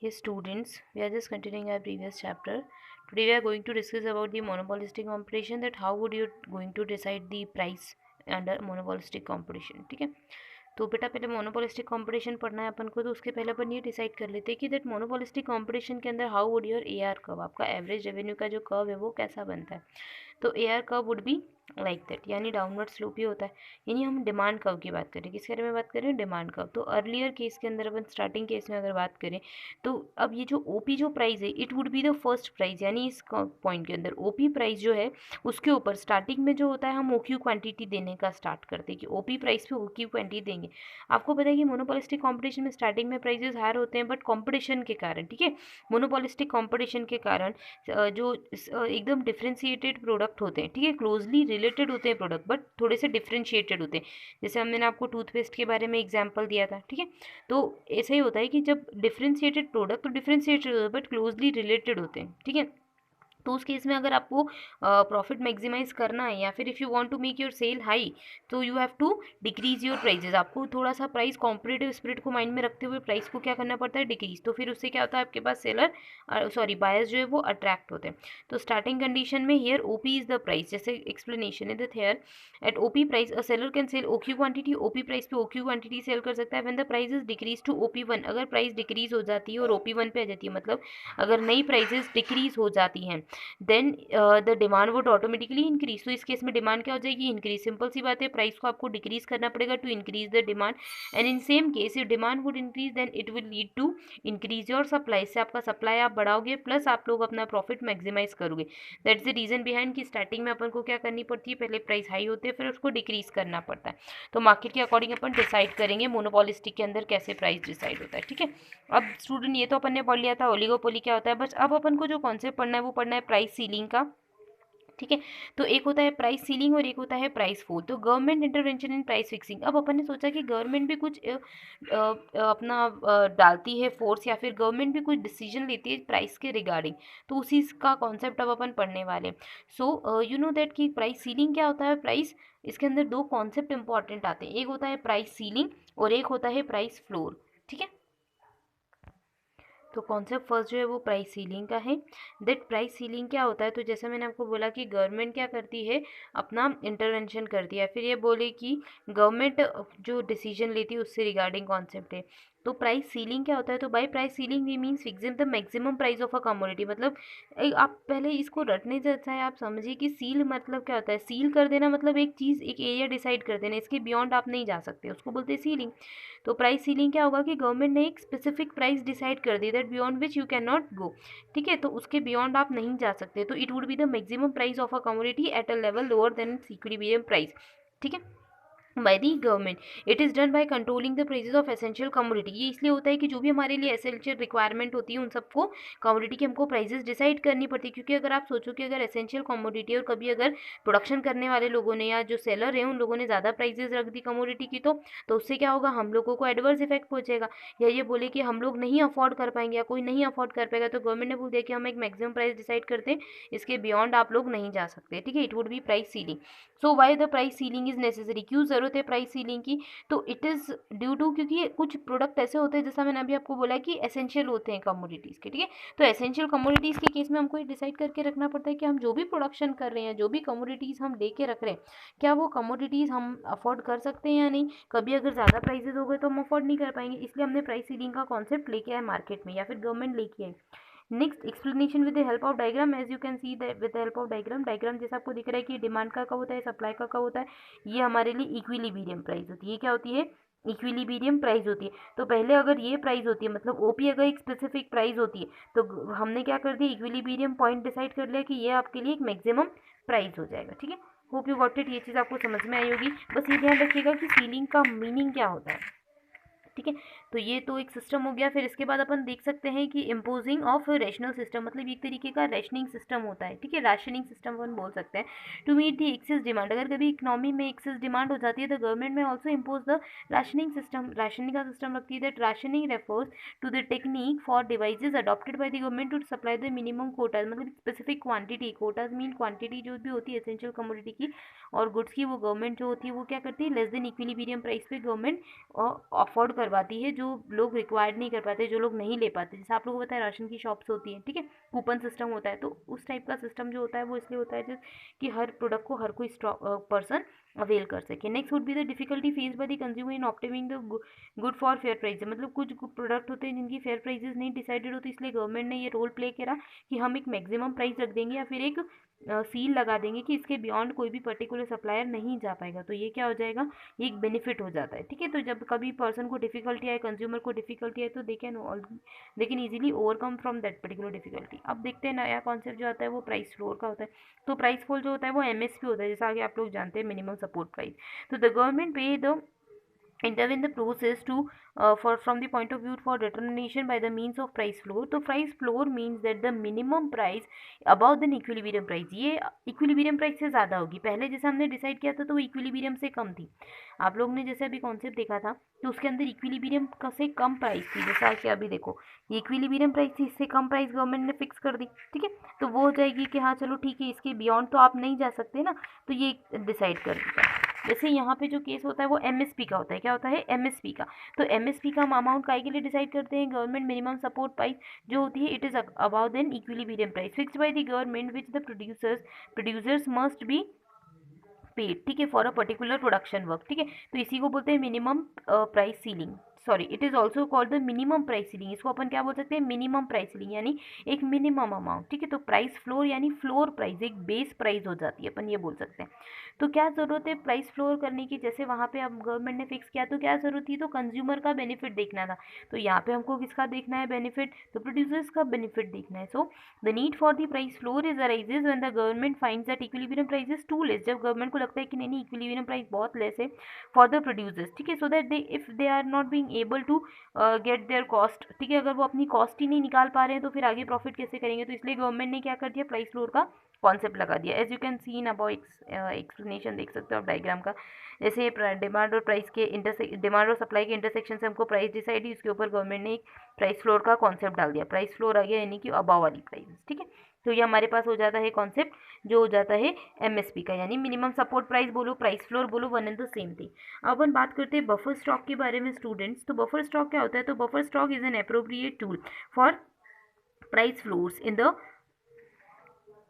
Yes, students, we are just continuing our previous chapter. Today we are going to discuss about the monopolistic competition, that how would you going to decide the price under monopolistic competition. ठीक है, तो बेटा पहले monopolistic competition पढ़ना है अपन को, तो उसके पहले अपन ये डिसाइड कर लेते हैं कि दैट मोनोपोलिस्टिक कंपटीशन के अंदर how would your AR curve, आपका एवरेज रेवेन्यू का जो कर्व है वो कैसा बनता है. तो AR curve would be like that, यानी डाउनवर्ड स्लोप ही होता है. यानी हम डिमांड कर्व की बात करें, किसके बारे में बात करें, डिमांड कर्व. तो अर्लियर केस के अंदर अपन स्टार्टिंग केस में अगर बात करें, तो अब ये जो ओपी जो प्राइस है it would be the first price, यानी इस पॉइंट के अंदर ओपी प्राइस जो है उसके ऊपर स्टार्टिंग में जो होता है हम ओक्यू क्वांटिटी देने का स्टार्ट करते हैं कि ओपी प्राइस पे ओक्यू क्वांटिटी देंगे. आपको पता है कि मोनोपोलिस्टिक कंपटीशन में स्टार्टिंग में प्राइसेस हायर होते हैं, बट कंपटीशन के कारण, ठीक है, मोनोपोलिस्टिक कंपटीशन के कारण जो एकदम डिफ्रेंशिएटेड प्रोडक्ट होते हैं, ठीक है, क्लोजली रिलेटेड होते हैं प्रोडक्ट, बट थोड़े से डिफ्रेंशिएटेड होते हैं. जैसे मैंने आपको टूथपेस्ट के बारे में एग्जाम्पल दिया था, ठीक है. तो ऐसा ही होता है कि जब डिफ्रेंशिएटेड प्रोडक्ट तो डिफ्रेंशिएटेड होते हैं बट क्लोजली रिलेटेड होते हैं, ठीक है. तो उस केस में अगर आपको प्रॉफिट मैक्सिमाइज करना है या फिर if you want to make your sale high, तो you have to decrease your prices. आपको थोड़ा सा प्राइस कॉम्पिटेटिव स्पिरिट को माइंड में रखते हुए प्राइस को क्या करना पड़ता है, डिक्रीज. तो फिर उससे क्या होता है, आपके पास सेलर बायर्स जो है वो अट्रैक्ट होते हैं. तो स्टार्टिंग कंडीशन में here OP is the price, जैसे एक्सप्लेनेशन है that here at OP price a seller can sell OQ quantity. OP price पे ओक्यू क्वांटिटी सेल कर सकता है when the price is decrease to OP one. अगर price decrease हो जाती है और ओपी वन पे आ जाती है, मतलब अगर नई प्राइजेस डिक्रीज हो जाती हैं, then the demand would automatically increase. तो इस केस में डिमांड क्या हो जाएगी, इंक्रीज. सिंपल सी बात है, प्राइस को आपको डिक्रीज करना पड़ेगा to increase the demand. And in same case if demand would increase then it will lead to increase your supply. से आपका सप्लाई आप बढ़ाओगे प्लस आप लोग अपना प्रॉफिट मैक्सिमाइज करोगे. दैट्स द रीजन बिहाइंड कि स्टार्टिंग में अपन को क्या करनी पड़ती है, पहले प्राइस हाई होते हैं फिर उसको डिक्रीज करना पड़ता है. तो मार्केट के अकॉर्डिंग अपन डिसाइड करेंगे मोनोपोलिस्टिक के अंदर कैसे प्राइस डिसाइड होता है, ठीक है. अब स्टूडेंट ये तो अपन ने पढ़ लिया था ओलिगोपोली क्या होता है, बस अब अपन को जो कॉन्सेप्ट पढ़ना है वो पढ़ना है प्राइस सीलिंग का, ठीक है. तो एक होता है प्राइस सीलिंग और एक होता है प्राइस फोल. तो government intervention in price fixing. अब अपन ने सोचा कि गवर्नमेंट भी कुछ अपना डालती है फोर्स, या फिर गवर्नमेंट भी कुछ डिसीजन लेती है प्राइस के रिगार्डिंग. तो उसी का कॉन्सेप्ट अब अपन पढ़ने वाले. सो यू नो दैट कि प्राइस सीलिंग क्या होता है. प्राइस, इसके अंदर दो कॉन्सेप्ट इंपॉर्टेंट आते हैं, एक होता है प्राइस सीलिंग और एक होता है प्राइस फ्लोर, ठीक है. तो कॉन्सेप्ट फर्स्ट जो है वो प्राइस सीलिंग का है. दैट प्राइस सीलिंग क्या होता है, तो जैसा मैंने आपको बोला कि गवर्नमेंट क्या करती है, अपना इंटरवेंशन करती है, फिर ये बोले कि गवर्नमेंट जो डिसीजन लेती है उससे रिगार्डिंग कॉन्सेप्ट है. तो प्राइस सीलिंग क्या होता है, तो by price ceiling we means fixing the maximum price of a commodity. मतलब आप पहले इसको रटने से अच्छा है आप समझिए कि सील मतलब क्या होता है. सील कर देना मतलब एक चीज़, एक एरिया डिसाइड कर देना, इसके बियॉन्ड आप नहीं जा सकते, उसको बोलते हैं सीलिंग. तो प्राइस सीलिंग क्या होगा कि गवर्नमेंट ने एक स्पेसिफिक प्राइस डिसाइड कर दी that beyond which you can not go, ठीक है. तो उसके बियॉन्ड आप नहीं जा सकते. तो it would be the maximum price of a commodity at a level lower than it's equilibrium price, ठीक है, by the government. It is done by controlling the prices of essential commodity. ये इसलिए होता है कि जो भी हमारे लिए एसेंशियल रिक्वायरमेंट होती है उन सबको कमोडिटी की हमको प्राइसेस डिसाइड करनी पड़ती है. क्योंकि अगर आप सोचो कि अगर एसेंशियल कमोडिटी और कभी अगर प्रोडक्शन करने वाले लोगों ने या जो सेलर हैं उन लोगों ने ज़्यादा प्राइसेस रख दी कमोडिटी की, तो उससे क्या होगा, हम लोगों को एडवर्स इफेक्ट पहुंचेगा. या ये बोले कि हम लोग नहीं अफोर्ड कर पाएंगे या कोई नहीं अफोर्ड कर पाएगा, तो गवर्नमेंट ने बोल दिया कि हम एक मैक्सिमम प्राइस डिसाइड करते हैं, इसके बियॉन्ड आप लोग नहीं जा सकते, ठीक है. It would B price ceiling. So why the price ceiling is necessary, क्यों ज़रूरत है प्राइस सीलिंग की. तो इट इज़ ड्यू टू, क्योंकि कुछ प्रोडक्ट ऐसे होते हैं जैसा मैंने अभी आपको बोला कि एसेंशियल होते हैं कमोडिटीज़ के, ठीक है. तो एसेंशियल कमोडिटीज़ के केस में हमको ये डिसाइड करके रखना पड़ता है कि हम जो भी प्रोडक्शन कर रहे हैं, जो भी कमोडिटीज़ हम दे के रख रहे हैं, क्या वो कमोडिटीज़ हम अफोर्ड कर सकते हैं या नहीं. कभी अगर ज़्यादा प्राइजेज हो गए तो हम अफोर्ड नहीं कर पाएंगे, इसलिए हमने प्राइस सीलिंग का कॉन्सेप्ट लेके आए मार्केट में या फिर गवर्नमेंट लेके आए. Next explanation with the help of diagram. As you can see that with the help of diagram, diagram जैसा आपको दिख रहा है कि डिमांड का कब होता है, सप्लाई का कब होता है. ये हमारे लिए इक्विलिब्रियम प्राइस होती है. ये क्या होती है, इक्विलिब्रियम प्राइस होती है. तो पहले अगर ये प्राइस होती है, मतलब ओपी अगर एक स्पेसिफिक प्राइस होती है, तो हमने क्या कर दिया, इक्विलिब्रियम पॉइंट डिसाइड कर लिया कि ये आपके लिए एक मैक्सिमम प्राइस हो जाएगा, ठीक है. Hope you got it. ये चीज़ आपको समझ में आई होगी. बस ये ध्यान रखिएगा कि सीलिंग का मीनिंग क्या होता है, ठीक है. तो ये तो एक सिस्टम हो गया. फिर इसके बाद अपन देख सकते हैं कि इम्पोजिंग ऑफ रेशनल सिस्टम, मतलब एक तरीके का रेशनिंग सिस्टम होता है, ठीक है. राशनिंग सिस्टम अपन बोल सकते हैं. To meet the excess demand, अगर कभी इकोनॉमी में एक्सेस डिमांड हो जाती है तो गवर्नमेंट में also impose the rationing system. Rationing का सिस्टम रखती है. That rationing refers to the technique for devices adopted by the government to supply the minimum quotas, मतलब specific quantity. Quotas mean quantity जो भी होती है एसेंशियल कमोडिटी की और गुड्स की, वो गवर्नमेंट जो होती है वो क्या करती है, लेस देन इक्विलिब्रियम प्राइस पे गवर्नमेंट अफोर्ड करवाती है जो लोग रिक्वायर्ड नहीं कर पाते, जो लोग नहीं ले पाते। जैसे आप लोगों को पता है राशन की शॉप्स होती हैं, ठीक है, कूपन सिस्टम होता है, तो उस टाइप का सिस्टम जो होता है वो इसलिए होता है कि हर प्रोडक्ट को हर कोई पर्सन अवेल कर सके। Next would be the difficulty face by the consumer in obtaining the good for fair price. मतलब कुछ प्रोडक्ट होते हैं जिनकी फेयर प्राइसेस नहीं डिसाइडेड होती, इसलिए गवर्नमेंट ने ये रोल प्ले करा कि हम एक मैक्सिमम प्राइस रख देंगे या फिर एक सील लगा देंगे कि इसके बियॉन्ड कोई भी पर्टिकुलर सप्लायर नहीं जा पाएगा। तो ये क्या हो जाएगा, ये एक बेनिफिट हो जाता है, ठीक है। तो जब कभी पर्सन को डिफिकल्टी आए, कंज्यूमर को डिफिकल्टी आए, तो they can easily overcome from that particular difficulty. अब देखते हैं नया कॉन्सेप्ट जो आता है वो प्राइस फ्लोर का होता है। तो प्राइस फ्लोर जो होता है वो एमएसपी होता है, जैसा आगे आप लोग जानते हैं, मिनिमम सपोर्ट प्राइस। तो द गवर्नमेंट पे the intervene the process to for from the point of view for determination by the means of price floor. तो price floor means that the minimum price above the equilibrium price, ये equilibrium price से ज़्यादा होगी। पहले जैसे हमने decide किया था तो वो equilibrium से कम थी। आप लोग ने जैसे अभी कॉन्सेप्ट देखा था तो उसके अंदर equilibrium का से कम प्राइस थी, जैसा कि अभी देखो ये equilibrium प्राइस थी, इससे कम प्राइस गवर्नमेंट ने फिक्स कर दी, ठीक है। तो वो हो जाएगी कि हाँ चलो ठीक है, इसके बियॉन्ड तो आप नहीं जा सकते ना, तो ये डिसाइड कर दिया। जैसे यहाँ पे जो केस होता है वो एमएसपी का होता है। क्या होता है, एमएसपी का। तो एमएसपी का हम अमाउंट काय के लिए डिसाइड करते हैं, गवर्नमेंट मिनिमम सपोर्ट प्राइस जो होती है, it is about then equilibrium price fixed by the government which the producers must be paid, ठीक है, for a particular production work, ठीक है। तो इसी को बोलते हैं minimum price ceiling, sorry it is also called the minimum price ceiling. इसको अपन क्या बोल सकते हैं, मिनिमम प्राइस सीलिंग, यानी एक मिनिमम अमाउंट, ठीक है। तो प्राइस फ्लोर यानी फ्लोर प्राइस, एक बेस प्राइस हो जाती है, अपन ये बोल सकते हैं। तो क्या ज़रूरत है प्राइस फ्लोर करने की, जैसे वहाँ पे अब गवर्नमेंट ने फिक्स किया तो क्या ज़रूरत थी, तो कंज्यूमर का बेनिफिट देखना था। तो यहाँ पे हमको किसका देखना है बेनिफिट, तो प्रोड्यूसर्स का बेनिफिट देखना है। So the need for the price floor is arises when the government finds that equilibrium price is too less. जब गवर्नमेंट को लगता है कि नहीं इक्विलिब्रियम प्राइस बहुत लेस है फॉर द प्रोड्यूसर्स, ठीक है, so that they if they are not being able to get their cost, ठीक है, अगर वो अपनी कॉस्ट ही नहीं निकाल पा रहे हैं तो फिर आगे प्रॉफिट कैसे करेंगे। तो इसलिए गवर्नमेंट ने क्या कर दिया, प्राइस फ्लोर का कॉन्सेप्ट लगा दिया। As you can see in about explanation देख सकते हो आप डायग्राम का। जैसे डिमांड और प्राइस के डिमांड और सप्लाई के इंटरसेक्शन से हमको प्राइस डिसाइड हुई, उसके ऊपर गवर्नमेंट ने एक प्राइस फ्लोर का कॉन्सेप्ट डाल दिया। प्राइस फ्लोर आ गया यानी कि अबाव वाली प्राइस, ठीक है। तो ये हमारे पास हो जाता है कॉन्सेप्ट जो हो जाता है एमएसपी का, यानी मिनिमम सपोर्ट प्राइस बोलो, प्राइस फ्लोर बोलो, one and the same thing. अब अपन बात करते हैं बफर स्टॉक के बारे में स्टूडेंट्स। तो बफर स्टॉक क्या होता है, तो buffer stock is an appropriate tool for price floors in the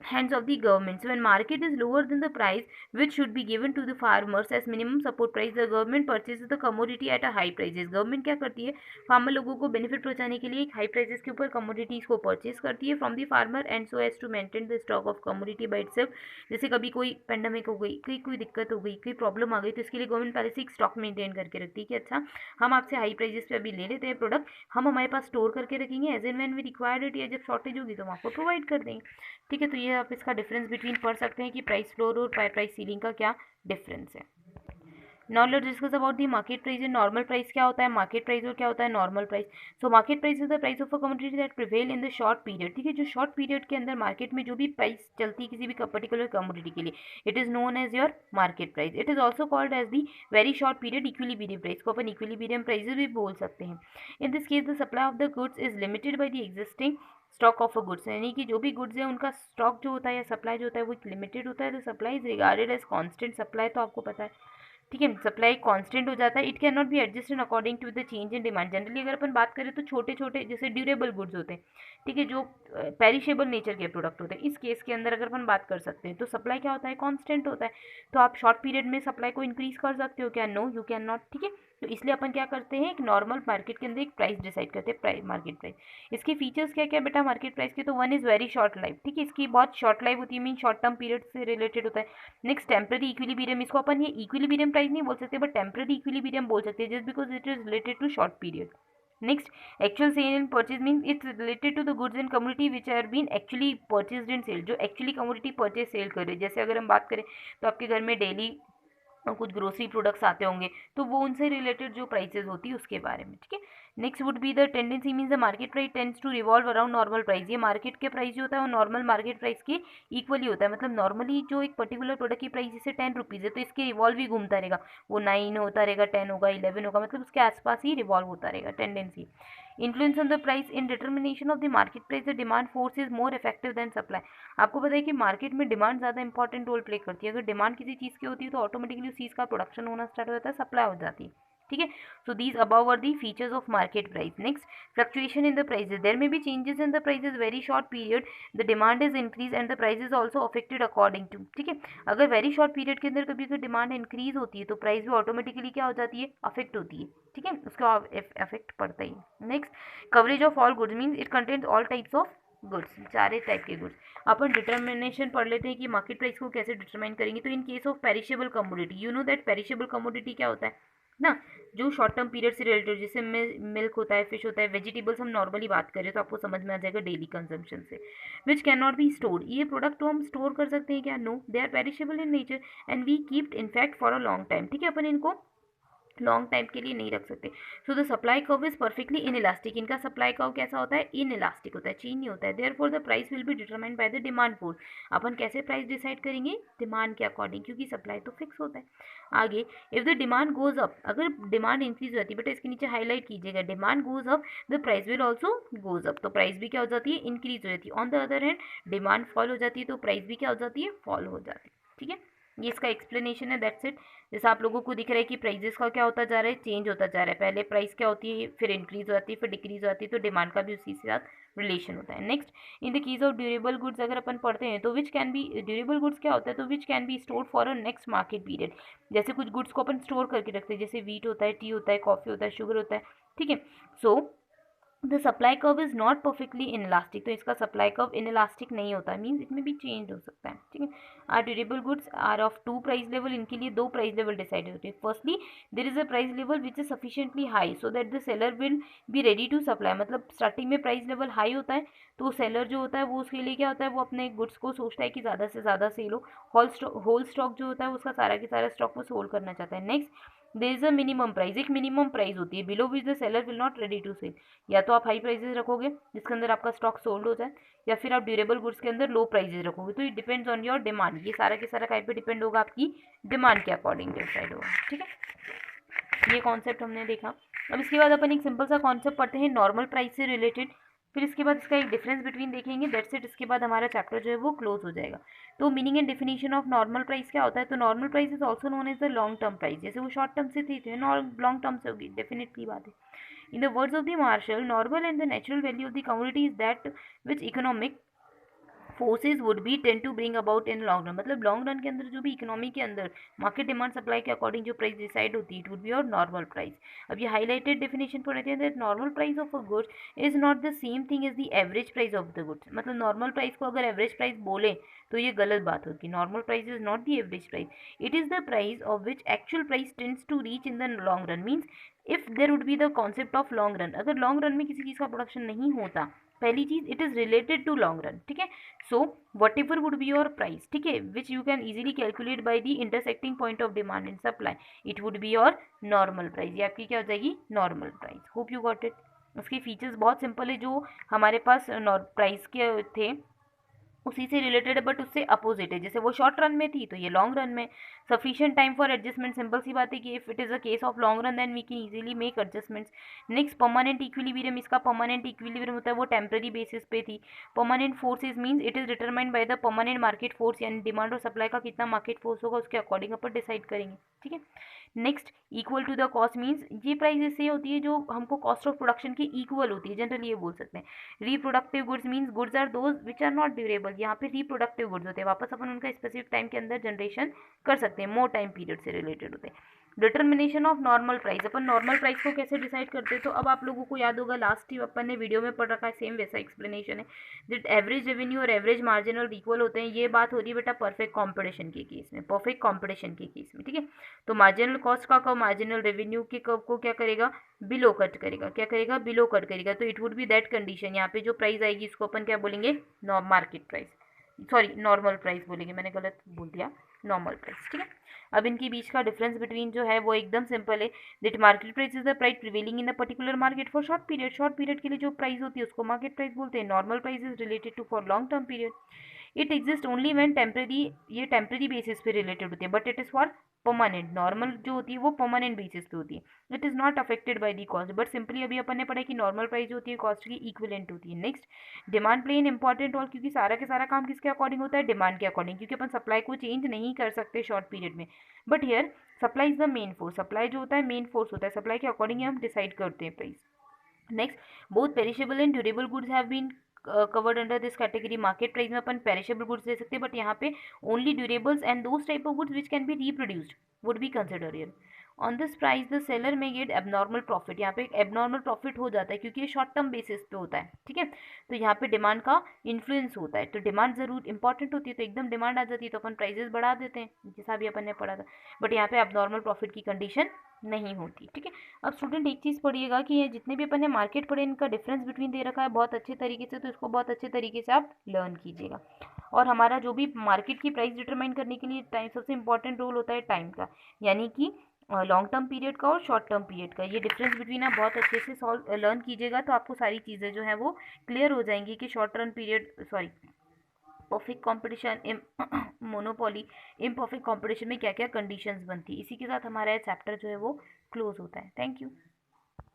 hands of the government. So when market is lower than the price which should be given to the farmers as minimum support price, the government purchases the commodity at a high prices. Government क्या करती है, farmer लोगों को benefit पहुंचाने के लिए एक high prices के ऊपर कमोडिटीज को परचेज करती है from the farmer and so as to maintain the stock of commodity by itself. जैसे कभी कोई पेंडेमिक हो गई, कोई दिक्कत हो गई, कोई प्रॉब्लम आ गई, तो इसके लिए गवर्नमेंट पहले से एक स्टॉक मेंटेन करके रखती है कि अच्छा हम आपसे हाई प्राइसेस पे अभी ले लेते हैं प्रोडक्ट, हम हमारे पास स्टोर करके रखेंगे, as and when we required it, या जब शॉर्टेज होगी तो हम आपको प्रोवाइड कर देंगे, ठीक है। तो ये आप इसका डिफरेंस बिटवीन पढ़ सकते हैं कि प्राइस फ्लोर और प्राइस सीलिंग का क्या डिफरेंस है। Now let's discuss about the market price and normal price. क्या होता है मार्केट प्राइस और क्या होता है normal price. So market price is the price of a commodity that prevail in the short period, ठीक है। जो शॉर्ट पीरियड के अंदर मार्केट में जो भी प्राइस चलती है किसी भी पर्टिकुलर कमोडिटी के लिए, it is known as your market price. It is also called as the very short period equilibrium price, को अपन इक्विलिब्रियम प्राइस भी बोल सकते हैं। In this case the supply of the goods is limited by the existing stock of a goods, यानी कि जो भी गुड्स है उनका स्टॉक जो होता है या सप्लाई जो होता है वो लिमिटेड होता है। तो supply is regarded as constant, supply तो आपको पता है, ठीक है, सप्लाई कांस्टेंट हो जाता है। It can not be adjusted according to the change in demand. Generally अगर अपन बात करें तो छोटे छोटे जैसे ड्यूरेबल गुड्स होते हैं, ठीक है, जो पेरिशेबल नेचर के प्रोडक्ट होते हैं, इस केस के अंदर अगर अपन बात कर सकते हैं तो सप्लाई क्या होता है, कांस्टेंट होता है। तो आप शॉर्ट पीरियड में सप्लाई को इंक्रीज कर सकते हो क्या, नो यू कैन नॉट, ठीक है। तो इसलिए अपन क्या करते हैं, एक नॉर्मल मार्केट के अंदर एक प्राइस डिसाइड करते हैं, प्राइस मार्केट प्राइस। इसके फीचर्स क्या क्या बेटा मार्केट प्राइस के, तो one is very short life, ठीक है, इसकी बहुत शॉर्ट लाइफ होती है, मीन शॉर्ट टर्म पीरियड से रिलेटेड होता है। नेक्स्ट टेम्पररी इक्विलिब्रियम, इसको अपन ये इक्विलिब्रियम प्राइस नहीं बोल सकते बट टेम्पररी इक्विलिब्रियम बोल सकते हैं just because it is related to short period. Next actual sale and purchase mean it's related to the goods and commodity which are been actually purchase and sale, जो actually commodity purchase sale कर रहे हैं। जैसे अगर हम बात करें तो आपके घर में डेली कुछ ग्रोसरी प्रोडक्ट्स आते होंगे तो वो उनसे रिलेटेड जो प्राइसेस होती है उसके बारे में, ठीक है। Next would be the tendency means the market price tends to revolve around normal price. ये मार्केट के प्राइस जो होता है वो नॉर्मल मार्केट प्राइस के इक्वली होता है। मतलब नॉर्मली जो एक पर्टिकुलर प्रोडक्ट की प्राइस जैसे 10 रुपीज़ है तो इसके रिवॉल्व ही घूमता रहेगा, वो 9 होता रहेगा, 10 होगा, 11 होगा, मतलब उसके आसपास ही रिवॉल्व होता रहेगा। Tendency influence on the price in determination of the market price, the demand force is more effective than supply. आपको पता है कि मार्केट में डिमांड ज़्यादा इंपॉर्टेंट रोल प्ले करती है। अगर डिमांड किसी चीज़ की होती है तो ऑटोमेटिकली उस चीज़ का प्रोडक्शन होना स्टार्ट हो जाता है, सप्लाई हो जाती है। ठीक है. So these above are the features of market price. Next, fluctuation in the prices. There may be changes in the prices very short period. The demand is increased and the price is also affected according to. ठीक है, अगर very short period के अंदर कभी अगर demand increase होती है तो प्राइस भी ऑटोमेटिकली क्या हो जाती है, अफेक्ट होती है. ठीक है, उसका अफेक्ट पड़ता ही. Next, coverage of all goods means it contains all types of goods, सारे टाइप के गुड्स. अपन डिटर्मिनेशन पढ़ लेते हैं कि मार्केट प्राइस को कैसे डिटरमाइन करेंगे. तो in case of perishable commodity, you know that perishable commodity क्या होता है ना, जो शॉर्ट टर्म पीरियड से रिलेटेड, जैसे मिल्क होता है, फिश होता है, वेजिटेबल्स हम नॉर्मली बात करें तो आपको समझ में आ जाएगा डेली कंजम्पशन से. Which can not be store, ये प्रोडक्ट तो हम स्टोर कर सकते हैं क्या, no, they are perishable in nature and we keep in fact for a long time. ठीक है, अपन इनको लॉन्ग टाइम के लिए नहीं रख सकते. So the supply curve is perfectly in elastic. इनका सप्लाई कर्व कैसा होता है, इन इलास्टिक होता है, चेंज नहीं होता है. Therefore the price will be determined by the demand force. अपन कैसे प्राइस डिसाइड करेंगे, डिमांड के अकॉर्डिंग, क्योंकि सप्लाई तो फिक्स होता है. आगे, if the demand goes up, अगर डिमांड इंक्रीज हो जाती है, बेटा इसके नीचे हाईलाइट कीजिएगा, demand goes up the price will also goes up. तो प्राइस भी क्या हो जाती है, इंक्रीज हो जाती है. On the other hand demand fall हो जाती है तो प्राइस भी क्या हो जाती है, फॉल हो जाती है. ठीक है, ये इसका एक्सप्लेनेशन है, दैट्स इट. जैसा आप लोगों को दिख रहा है कि प्राइजेस का क्या होता जा रहा है, चेंज होता जा रहा है. पहले प्राइस क्या होती है, फिर इंक्रीज हो जाती है, फिर डिक्रीज हो जाती है, तो डिमांड का भी उसी के साथ रिलेशन होता है. Next, in the case of durable goods अगर अपन पढ़ते हैं तो which can be, durable goods क्या होता है, तो which can be store for a next market period. जैसे कुछ गुड्स को अपन स्टोर करके रखते हैं, जैसे वीट होता है, टी होता है, कॉफी होता है, शुगर होता है. ठीक है, so the supply curve is not perfectly in elastic. तो इसका सप्लाई कर्व इन इलास्टिक नहीं होता है, मीन्स इसमें भी चेंज हो सकता है. ठीक है, are durable goods are of two price level. इनके लिए दो प्राइस लेवल डिसाइड होते हैं. Firstly there is a price level which is sufficiently high so that the seller will be ready to supply. मतलब स्टार्टिंग में price level high होता है तो सेलर जो होता है वो उसके लिए क्या होता है, वो अपने गुड्स को सोचता है कि ज़्यादा से ज़्यादा सेल हो. होल स्टॉक जो होता है उसका सारा के सारा स्टॉक वो सोल्ड करना चाहता है. Next, there is a minimum price. एक मिनिमम प्राइस होती है below which the seller will not ready to sell. या तो आप हाई प्राइजेस रखोगे जिसके अंदर आपका स्टॉक सोल्ड हो जाए, या फिर आप ड्यूरेबल गुड्स के अंदर लो प्राइजेस रखोगे. तो it depends on your demand. ये सारा के सारा टाइप पे डिपेंड होगा, आपकी डिमांड के अकॉर्डिंग डिसाइड होगा. ठीक है, ये कॉन्सेप्ट हमने देखा. अब इसके बाद अपन एक सिंपल सा कॉन्सेप्ट पढ़ते हैं नॉर्मल प्राइस से रिलेटेड. फिर इसके बाद इसका एक डिफरेंस बिटवीन देखेंगे, दैट्स इट. इसके बाद हमारा चैप्टर जो है वो क्लोज हो जाएगा. तो meaning and definition of normal price क्या होता है, तो normal price is also known as the long term price. जैसे वो शॉर्ट टर्म से थी तो लॉन्ग टर्म से होगी, डेफिनेटली बात है. In the words of the Marshall, normal and the natural value of the commodity is that which economic forces would be tend to bring about in long run. मतलब long run के अंदर जो भी economy के अंदर market demand supply के according जो price decide होती है, it would be your normal price. अब ये हाईलाइटेड डेफिनेशन पढ़ते हैं that normal price of a goods is not the same thing as the average price of the goods. मतलब normal price को अगर एवरेज प्राइस बोले तो ये गलत बात होगी. Normal price is not the average price, it is the price of which actual price tends to reach in the long run. Means if there would be the concept of long run, अगर long run में किसी चीज़ का production नहीं होता, पहली चीज it is related to long run. ठीक है, so whatever would be your price, ठीक है, which you can easily calculate by the intersecting point of demand and supply, it would be your normal price. ये आपकी क्या हो जाएगी, normal price. Hope you got it. उसके features बहुत simple है, जो हमारे पास प्राइस के थे उसी से रिलेटेड है, बट उससे अपोजिट है. जैसे वो शॉर्ट रन में थी तो ये लॉन्ग रन में. Sufficient time for adjustment, simple सी बात है कि if it is a case of long run then we can easily make adjustments. Next, permanent equilibrium. इसका परमानेंट इक्विलिब्रियम होता है वो टेम्पररी बेसिस पे थी. Permanent forces means it is determined by the permanent market force, यानी demand और supply का कितना मार्केट फोर्स होगा उसके अकॉर्डिंग अपन डिसाइड करेंगे. ठीक है, next, equal to the cost means ये प्राइस इससे होती है जो हमको कॉस्ट ऑफ प्रोडक्शन की इक्वल होती है, जनरली ये बोल सकते हैं. Reproductive goods means goods are those which are not durable. यहाँ पे रिप्रोडक्टिव गुड्स होते हैं, वापस अपन उनका स्पेसिफिक टाइम के अंदर जनरेशन कर सकते हैं, मोर टाइम पीरियड से रिलेटेड होते हैं. Determination of normal price, upon normal price को कैसे डिसाइड करते हैं, तो अब आप लोगों को याद होगा लास्ट ही अपन ने वीडियो में पढ़ रखा है, सेम वैसा एक्सप्लेनेशन है. दैट एवरेज रेवेन्यू और एवरेज मार्जिनल इक्वल होते हैं. ये बात हो रही है बेटा परफेक्ट कॉम्पिटिशन के केस में, परफेक्ट कॉम्पिटिशन के केस में. ठीक है, तो मार्जिनल कॉस्ट का कर्व मार्जिनल रेवेन्यू के कर्व को क्या करेगा, बिलो कट करेगा. क्या करेगा, बिलो कट करेगा. तो it would B that condition. यहाँ पे जो प्राइस आएगी इसको अपन क्या बोलेंगे, market price, sorry normal price बोलेंगे, मैंने गलत बोल दिया, नॉर्मल प्राइस. ठीक है, अब इनके बीच का डिफरेंस बिटवीन जो है वो एकदम सिंपल है. That market price is the price prevailing in the particular market for short period. Short period के लिए जो प्राइस होती है उसको मार्केट प्राइस बोलते हैं. Normal price is related to for long term period. It exist only when temporary, ये temporary basis पे रिलेटेड होते हैं, but it is for permanent, normal जो होती है वो परमानेंट बेसिस पे होती है, it is not affected by the cost, but simply अभी अपन ने पढ़ा कि नॉर्मल प्राइस जो होती है कॉस्ट की इक्विवेलेंट होती है। Next, demand play an important role, क्योंकि सारा के सारा काम किसके अकॉर्डिंग होता है, डिमांड के अकॉर्डिंग, क्योंकि अपन सप्लाई को चेंज नहीं कर सकते शॉर्ट पीरियड में, but here supply is the main force, supply जो होता है मेन फोर्स होता है, सप्लाई के अकॉर्डिंग हम डिसाइड करते हैं price. Next, both perishable and durable goods have been covered under this category, market price में अपन पेरिशेबल गुड्स ले सकते हैं, बट यहाँ पे only durables and those type of goods which can be reproduced would be consider here. On this price the seller में gate abnormal profit, यहाँ पे एक एबनॉर्मल प्रॉफिट हो जाता है क्योंकि ये शॉर्ट टर्म बेसिस पे होता है, ठीक है। तो यहाँ पे डिमांड का इन्फ्लुएंस होता है, तो डिमांड जरूर इंपॉर्टेंट होती है, तो एकदम डिमांड आ जाती है तो अपन प्राइजेस बढ़ा देते हैं, जैसा भी अपन ने पढ़ा था, बट यहाँ पे एबनॉर्मल प्रॉफिट की कंडीशन नहीं होती, ठीक है। अब स्टूडेंट एक चीज़ पढ़िएगा कि ये जितने भी अपन ने मार्केट पढ़े इनका डिफरेंस बिटवीन दे रखा है बहुत अच्छे तरीके से, तो इसको बहुत अच्छे तरीके से आप लर्न कीजिएगा। और हमारा जो भी मार्केट की प्राइस डिटरमाइन करने के लिए टाइम सबसे इंपॉर्टेंट रोल होता है टाइम का, यानी कि लॉन्ग टर्म पीरियड का और शॉर्ट टर्म पीरियड का, ये डिफरेंस बिटवीन आप बहुत अच्छे से सॉल्व लर्न कीजिएगा, तो आपको सारी चीज़ें जो है वो क्लियर हो जाएंगी कि short term period sorry perfect competition monopoly imperfect competition में क्या क्या कंडीशंस बनती है। इसी के साथ हमारा चैप्टर जो है वो क्लोज होता है। Thank you.